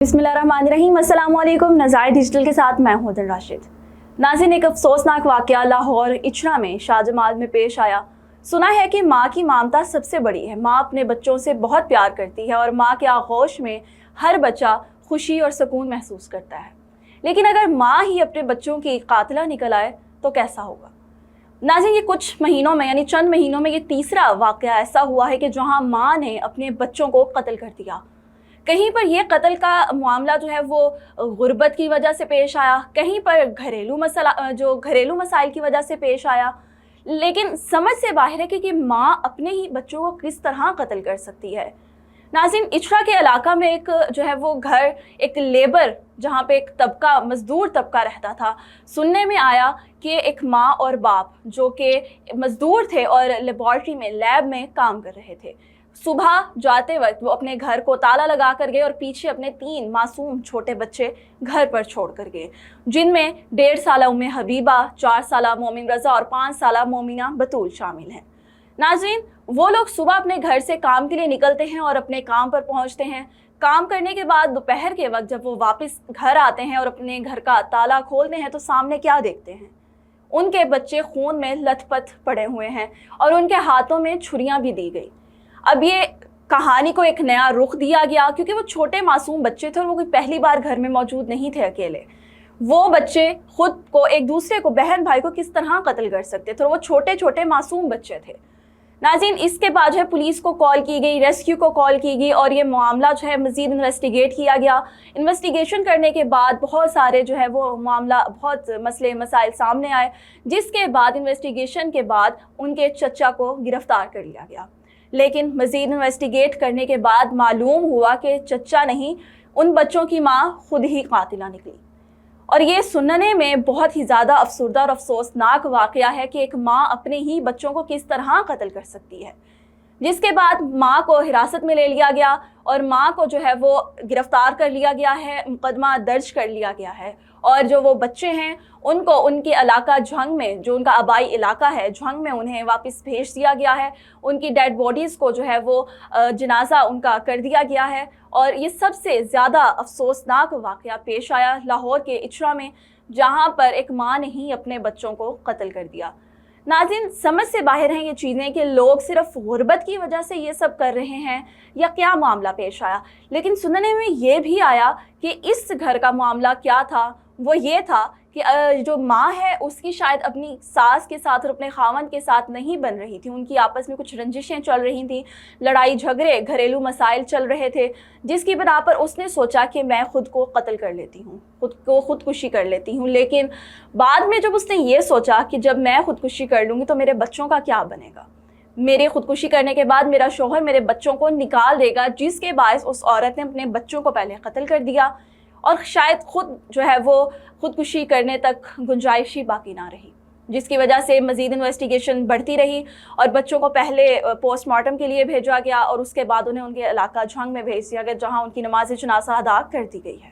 बिस्मिल्लाहिर्रहमानिर्रहीम। अस्सलाम वालेकुम। नज़ारे डिजिटल के साथ मैं हूं राशिद। नाज़रीन, एक अफसोसनाक वाक़या लाहौर इचरा में शाहजमाल में पेश आया। सुना है कि माँ की ममता सबसे बड़ी है। माँ अपने बच्चों से बहुत प्यार करती है और माँ के आगोश में हर बच्चा खुशी और सुकून महसूस करता है। लेकिन अगर माँ ही अपने बच्चों की कातिला निकल आए तो कैसा होगा। नाज़रीन, ये कुछ महीनों में यानी चंद महीनों में ये तीसरा वाक़या ऐसा हुआ है कि जहाँ माँ ने अपने बच्चों को कत्ल कर दिया। कहीं पर ये कत्ल का मामला जो है वो गुर्बत की वजह से पेश आया, कहीं पर घरेलू मसाइल की वजह से पेश आया। लेकिन समझ से बाहर है कि माँ अपने ही बच्चों को किस तरह कत्ल कर सकती है। नाज़रीन, इचरा के इलाका में एक जो है वो घर, एक लेबर जहाँ पे एक तबका, मज़दूर तबका रहता था। सुनने में आया कि एक माँ और बाप जो कि मज़दूर थे और लेबॉर्ट्री में, लैब में काम कर रहे थे, सुबह जाते वक्त वो अपने घर को ताला लगा कर गए और पीछे अपने 3 मासूम छोटे बच्चे घर पर छोड़ कर गए, जिनमें 1.5 साला उम्मे हबीबा, 4 साला मोमिन रज़ा और 5 साला मोमिना बतूल शामिल हैं। नाज़रीन, वो लोग सुबह अपने घर से काम के लिए निकलते हैं और अपने काम पर पहुंचते हैं। काम करने के बाद दोपहर के वक्त जब वो वापस घर आते हैं और अपने घर का ताला खोलते हैं तो सामने क्या देखते हैं? उनके बच्चे खून में लथपथ पड़े हुए हैं और उनके हाथों में छुरियां भी दी गई। अब ये कहानी को एक नया रुख दिया गया क्योंकि वो छोटे मासूम बच्चे थे और वो कोई पहली बार घर में मौजूद नहीं थे अकेले। वो बच्चे खुद को, एक दूसरे को, बहन भाई को किस तरह कत्ल कर सकते थे। वो छोटे छोटे मासूम बच्चे थे। नाज़रीन, इसके बाद जो है पुलिस को कॉल की गई, रेस्क्यू को कॉल की गई और ये मामला जो है मज़ीद इन्वेस्टिगेट किया गया। इन्वेस्टिगेशन करने के बाद बहुत सारे जो है वो मामला, बहुत मसले मसाइल सामने आए, जिसके बाद इन्वेस्टिगेशन के बाद उनके चचा को गिरफ्तार कर लिया गया। लेकिन मज़ीद इन्वेस्टिगेट करने के बाद मालूम हुआ कि चचा नहीं, उन बच्चों की माँ खुद ही कातिला निकली। और ये सुनने में बहुत ही ज़्यादा अफसरदा और अफसोसनाक वाक़या है कि एक माँ अपने ही बच्चों को किस तरह कत्ल कर सकती है। जिसके बाद माँ को हिरासत में ले लिया गया और माँ को जो है वो गिरफ्तार कर लिया गया है, मुकदमा दर्ज कर लिया गया है। और जो वो बच्चे हैं उनको उनके इलाका झंग में, जो उनका आबाई इलाका है झंग में, उन्हें वापस भेज दिया गया है। उनकी डेड बॉडीज़ को जो है वो जनाजा उनका कर दिया गया है। और ये सबसे ज़्यादा अफसोसनाक वाक़या पेश आया लाहौर के इचरा में, जहाँ पर एक माँ ने ही अपने बच्चों को कत्ल कर दिया। नाज़रीन, समझ से बाहर हैं ये चीज़ें कि लोग सिर्फ गुर्बत की वजह से ये सब कर रहे हैं या क्या मामला पेश आया। लेकिन सुनने में ये भी आया कि इस घर का मामला क्या था। वो ये था कि जो माँ है उसकी शायद अपनी सास के साथ और अपने खावन के साथ नहीं बन रही थी। उनकी आपस में कुछ रंजिशें चल रही थी, लड़ाई झगड़े, घरेलू मसाइल चल रहे थे, जिसकी बिना पर उसने सोचा कि मैं खुद को कत्ल कर लेती हूँ, खुद को खुदकुशी कर लेती हूँ। लेकिन बाद में जब उसने ये सोचा कि जब मैं खुदकुशी कर लूँगी तो मेरे बच्चों का क्या बनेगा, मेरे खुदकुशी करने के बाद मेरा शौहर मेरे बच्चों को निकाल देगा, जिसके बायस उस औरत ने अपने बच्चों को पहले कत्ल कर दिया और शायद खुद जो है वो खुदकुशी करने तक गुंजाइश ही बाकी ना रही, जिसकी वजह से मज़ीद इन्वेस्टिगेशन बढ़ती रही और बच्चों को पहले पोस्टमार्टम के लिए भेजा गया और उसके बाद उन्हें उनके इलाका झंग में भेज दिया गया, जहाँ उनकी नमाज जनाजा अदा कर दी गई है।